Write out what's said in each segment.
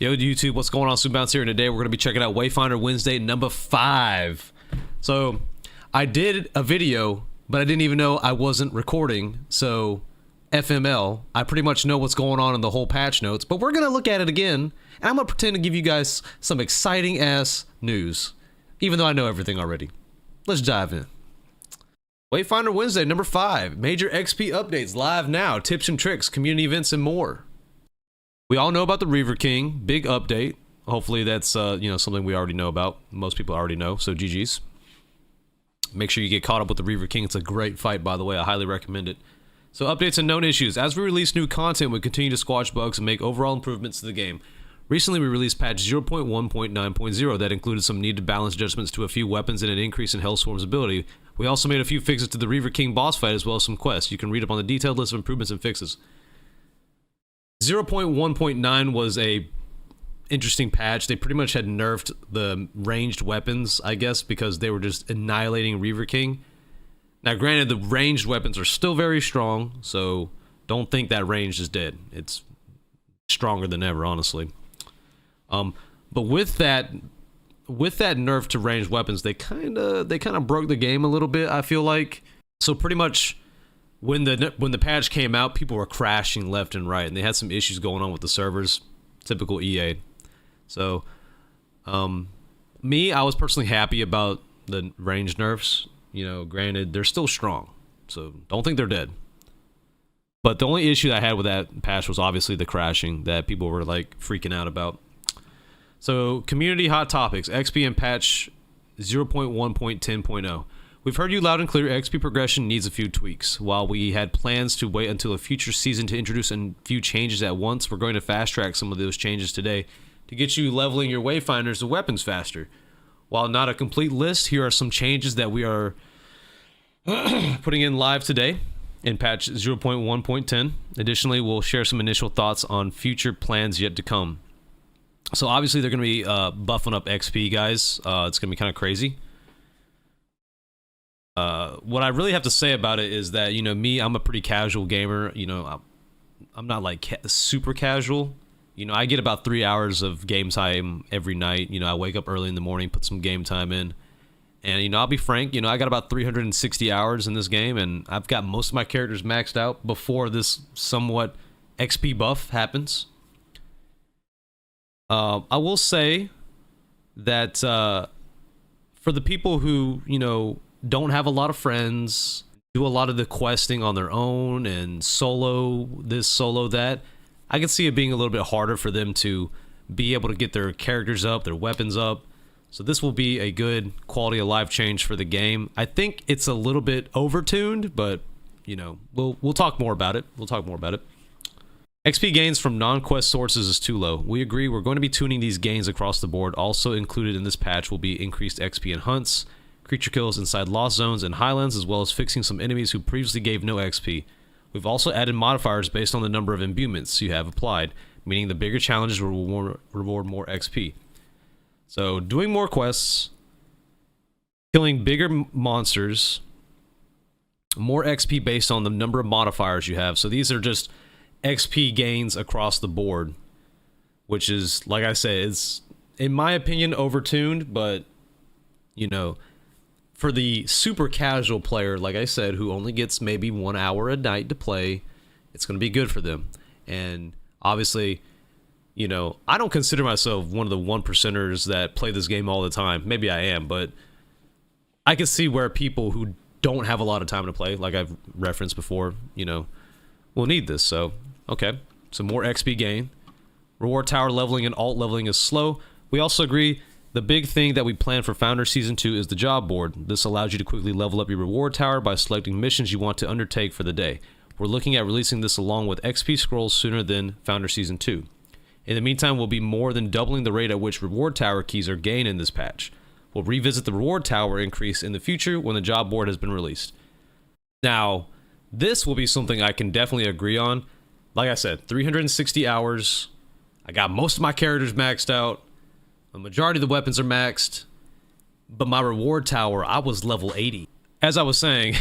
Yo YouTube, what's going on? Supabounce here, and today we're going to be checking out Wayfinder Wednesday number 5. So I did a video, but I didn't even know I wasn't recording, so FML, I pretty much know what's going on in the whole patch notes, but we're going to look at it again, and I'm going to pretend to give you guys some exciting ass news, even though I know everything already. Let's dive in. Wayfinder Wednesday number 5, major XP updates live now, tips and tricks, community events, and more. We all know about the Reaver King, big update. Hopefully that's something we already know about. Most people already know, so GG's. Make sure you get caught up with the Reaver King. It's a great fight, by the way. I highly recommend it. So updates and known issues. As we release new content, we continue to squash bugs and make overall improvements to the game. Recently, we released patch 0.1.9.0 that included some needed balance adjustments to a few weapons and an increase in Hellstorm's ability. We also made a few fixes to the Reaver King boss fight as well as some quests. You can read up on the detailed list of improvements and fixes. 0.1.9 was a interesting patch. They pretty much had nerfed the ranged weapons, I guess, because they were just annihilating Reaver King. Now, granted, the ranged weapons are still very strong, so don't think that range is dead. It's stronger than ever, honestly. But with that nerf to ranged weapons, they kind of broke the game a little bit, I feel like. So pretty much when the patch came out, people were crashing left and right, and they had some issues going on with the servers. Typical EA. So I was personally happy about the range nerfs. You know, granted, they're still strong, so don't think they're dead. But the only issue I had with that patch was obviously the crashing that people were like freaking out about. So community hot topics, XP and patch 0.1.10.0. We've heard you loud and clear. XP progression needs a few tweaks. While we had plans to wait until a future season to introduce a few changes at once, we're going to fast track some of those changes today to get you leveling your Wayfinders and weapons faster. While not a complete list, here are some changes that we are putting in live today in patch 0.1.10. Additionally, we'll share some initial thoughts on future plans yet to come. So obviously they're going to be buffing up XP, guys. It's going to be kind of crazy. What I really have to say about it is that, you know, me, I'm a pretty casual gamer. You know, I'm not like super casual. You know, I get about 3 hours of game time every night. You know, I wake up early in the morning, put some game time in. And, you know, I'll be frank, you know, I got about 360 hours in this game, and I've got most of my characters maxed out before this somewhat XP buff happens. I will say that for the people who, you know, don't have a lot of friends, do a lot of the questing on their own and solo this, solo that, I can see it being a little bit harder for them to be able to get their characters up, their weapons up. So this will be a good quality of life change for the game. I think it's a little bit overtuned, but you know, we'll talk more about it. XP gains from non-quest sources is too low. We agree. We're going to be tuning these gains across the board. Also included in this patch will be increased XP in hunts, creature kills inside lost zones and highlands, as well as fixing some enemies who previously gave no XP. We've also added modifiers based on the number of imbuements you have applied, meaning the bigger challenges will reward more XP. So doing more quests, killing bigger monsters, more XP based on the number of modifiers you have. So these are just XP gains across the board, which is, like I said, it's, in my opinion, overtuned, but, you know, for the super casual player, like I said, who only gets maybe 1 hour a night to play, it's going to be good for them. And obviously, you know, I don't consider myself one of the 1%ers that play this game all the time. Maybe I am, but I can see where people who don't have a lot of time to play, like I've referenced before, you know, will need this. So, okay, some more XP gain. Reward tower leveling and alt leveling is slow. We also agree the big thing that we plan for Founder Season 2 is the job board. This allows you to quickly level up your reward tower by selecting missions you want to undertake for the day. We're looking at releasing this along with XP scrolls sooner than Founder Season 2. In the meantime, we'll be more than doubling the rate at which reward tower keys are gained in this patch. We'll revisit the reward tower increase in the future when the job board has been released. Now, this will be something I can definitely agree on. Like I said, 360 hours. I got most of my characters maxed out. The majority of the weapons are maxed. But my reward tower, I was level 80. As I was saying,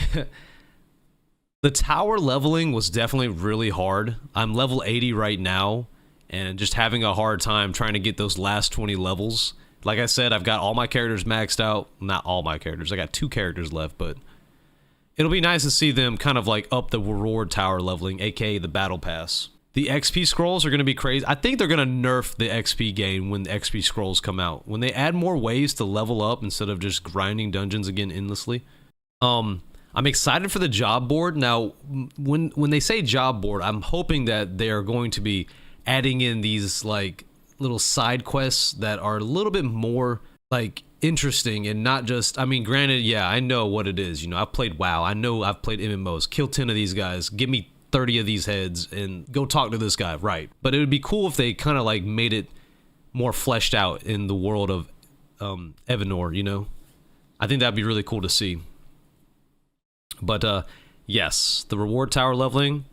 the tower leveling was definitely really hard. I'm level 80 right now. and just having a hard time trying to get those last 20 levels. Like I said, I've got all my characters maxed out. Not all my characters. I got 2 characters left, but it'll be nice to see them kind of like up the reward tower leveling, aka the battle pass. The XP scrolls are going to be crazy. I think they're going to nerf the XP gain when the XP scrolls come out. When they add more ways to level up instead of just grinding dungeons again endlessly. I'm excited for the job board. Now, when they say job board, I'm hoping that they are going to be adding in these like little side quests that are a little bit more like interesting and not just, I mean, granted, yeah, I know what it is. You know, I've played WoW. I know I've played MMOs. Kill 10 of these guys. Give me 30 of these heads and go talk to this guy, right? But it would be cool if they kind of like made it more fleshed out in the world of Evanor, you know? I think that'd be really cool to see. But yes, the reward tower leveling,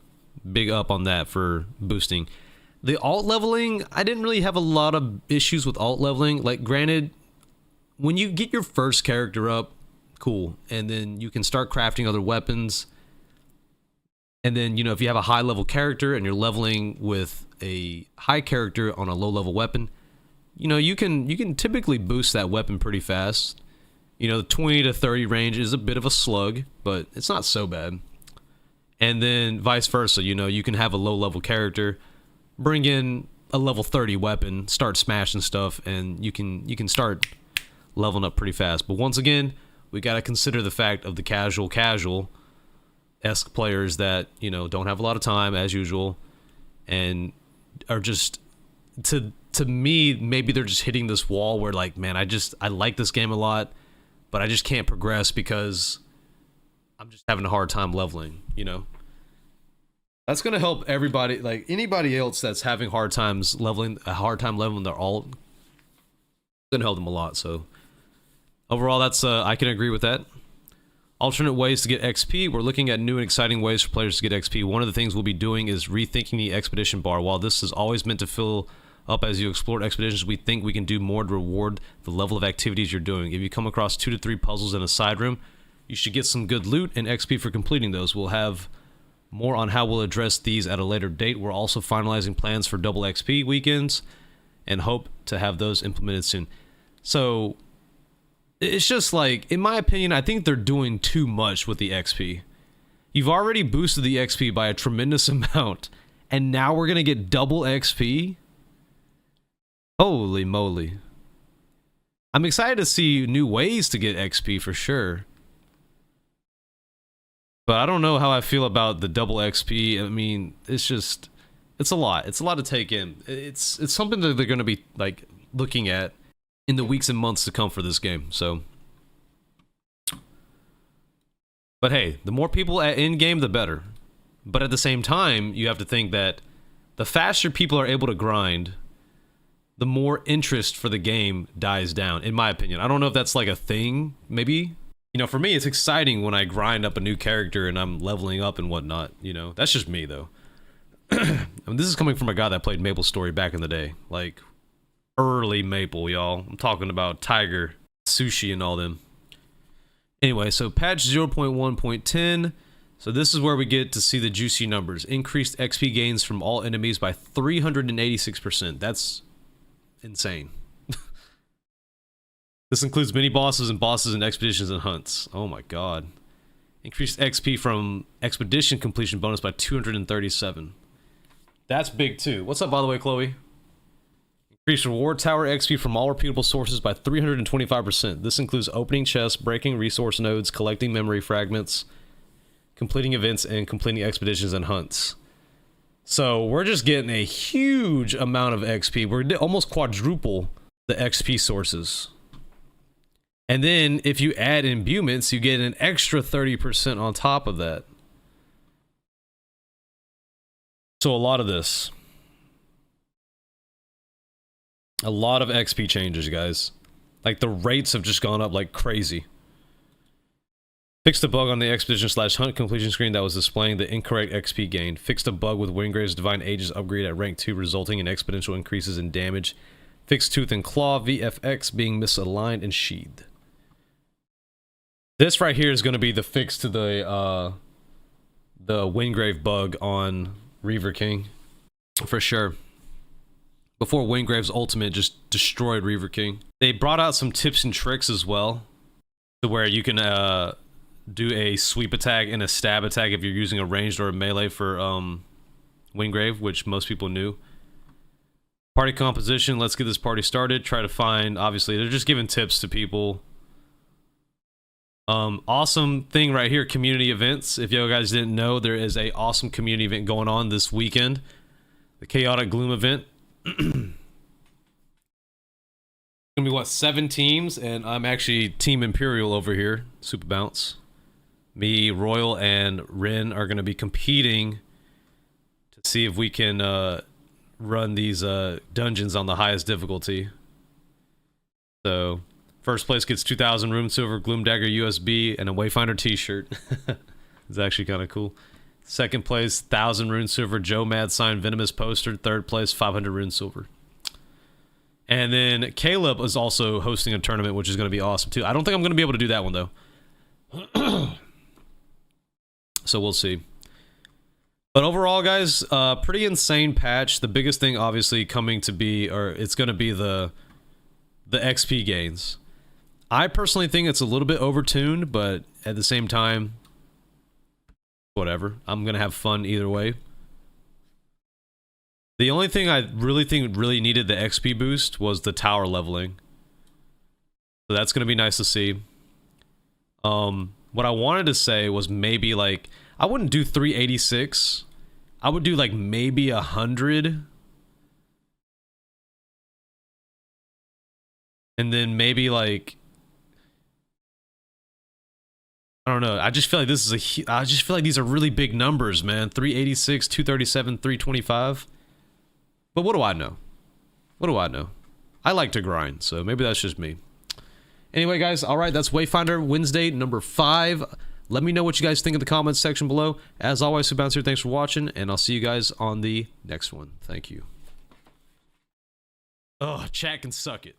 big up on that for boosting. The alt leveling, I didn't really have a lot of issues with alt leveling. Like, granted, when you get your first character up, cool, and then you can start crafting other weapons. And then, you know, if you have a high level character and you're leveling with a high character on a low level weapon, you know, you can typically boost that weapon pretty fast. You know, the 20 to 30 range is a bit of a slug, but it's not so bad. And then vice versa, you know, you can have a low level character, bring in a level 30 weapon, start smashing stuff, and you can start leveling up pretty fast. But once again, we got to consider the fact of the casual-esque players that, you know, don't have a lot of time as usual and are just, to me, maybe they're just hitting this wall where like, man, I like this game a lot, but I just can't progress because I'm just having a hard time leveling, you know? That's going to help everybody, like anybody else that's having a hard time leveling their alt, going to help them a lot. So overall, that's I can agree with that. Alternate ways to get XP. We're looking at new and exciting ways for players to get XP. One of the things we'll be doing is rethinking the expedition bar. While this is always meant to fill up as you explore expeditions, we think we can do more to reward the level of activities you're doing. If you come across 2 to 3 puzzles in a side room, you should get some good loot and XP for completing those. We'll have more on how we'll address these at a later date. We're also finalizing plans for double XP weekends and hope to have those implemented soon. So it's just like, in my opinion, I think they're doing too much with the XP. You've already boosted the XP by a tremendous amount, and now we're going to get double XP? Holy moly. I'm excited to see new ways to get XP for sure. But I don't know how I feel about the double XP. I mean, it's just, it's a lot. It's a lot to take in. It's something that they're going to be like looking at in the weeks and months to come for this game. So, but hey, the more people at in game, the better. But at the same time, you have to think that the faster people are able to grind, the more interest for the game dies down, in my opinion. I don't know if that's like a thing, maybe. You know, for me, it's exciting when I grind up a new character and I'm leveling up and whatnot, you know. That's just me, though. I mean, this is coming from a guy that played Maple Story back in the day. Like, early Maple, y'all. I'm talking about Tiger, Sushi, and all them. Anyway, so patch 0.1.10. So this is where we get to see the juicy numbers. Increased XP gains from all enemies by 386%. That's insane. This includes mini bosses and bosses in expeditions and hunts. Oh my god. Increased XP from expedition completion bonus by 237. That's big too. What's up, by the way, Chloe? Increased reward tower XP from all repeatable sources by 325%. This includes opening chests, breaking resource nodes, collecting memory fragments, completing events, and completing expeditions and hunts. So we're just getting a huge amount of XP. We're almost quadruple the XP sources. And then if you add imbuements, you get an extra 30% on top of that. So a lot of this. A lot of XP changes, guys. Like, the rates have just gone up like crazy. Fixed a bug on the expedition/hunt completion screen that was displaying the incorrect XP gain. Fixed a bug with Wingrave's Divine Aegis upgrade at rank 2, resulting in exponential increases in damage. Fixed Tooth and Claw VFX being misaligned and sheathed. This right here is going to be the fix to the Wingrave bug on Reaver King, for sure. before Wingrave's ultimate just destroyed Reaver King. They brought out some tips and tricks as well, to where you can do a sweep attack and a stab attack if you're using a ranged or a melee for Wingrave, which most people knew. Party composition, let's get this party started. Try to find, obviously, they're just giving tips to people. Awesome thing right here, community events. If you guys didn't know, there is a awesome community event going on this weekend. The Chaotic Gloom event. Gonna be what, 7 teams, and I'm actually Team Imperial over here, Supabounce. Me, Royal, and Rin are gonna be competing to see if we can run these dungeons on the highest difficulty. So first place gets 2,000 rune silver, Gloom Dagger USB, and a Wayfinder t-shirt. It's actually kind of cool. Second place, 1,000 rune silver, Joe Mad Sign Venomous poster. Third place, 500 rune silver. And then Caleb is also hosting a tournament, which is going to be awesome too. I don't think I'm going to be able to do that one though. So we'll see. But overall, guys, pretty insane patch. The biggest thing obviously coming to be, or it's going to be the XP gains. I personally think it's a little bit overtuned, but at the same time, whatever. I'm going to have fun either way. The only thing I really think really needed the XP boost was the tower leveling. So that's going to be nice to see. What I wanted to say was maybe like, I wouldn't do 386. I would do like maybe 100. And then maybe like, I don't know. I just feel like this is I just feel like these are really big numbers, man. 386, 237, 325. But what do I know? What do I know? I like to grind, so maybe that's just me. Anyway, guys, all right, that's Wayfinder Wednesday number 5. Let me know what you guys think in the comments section below. As always, Supabounce here. Thanks for watching, and I'll see you guys on the next one. Thank you. Oh, chat can suck it.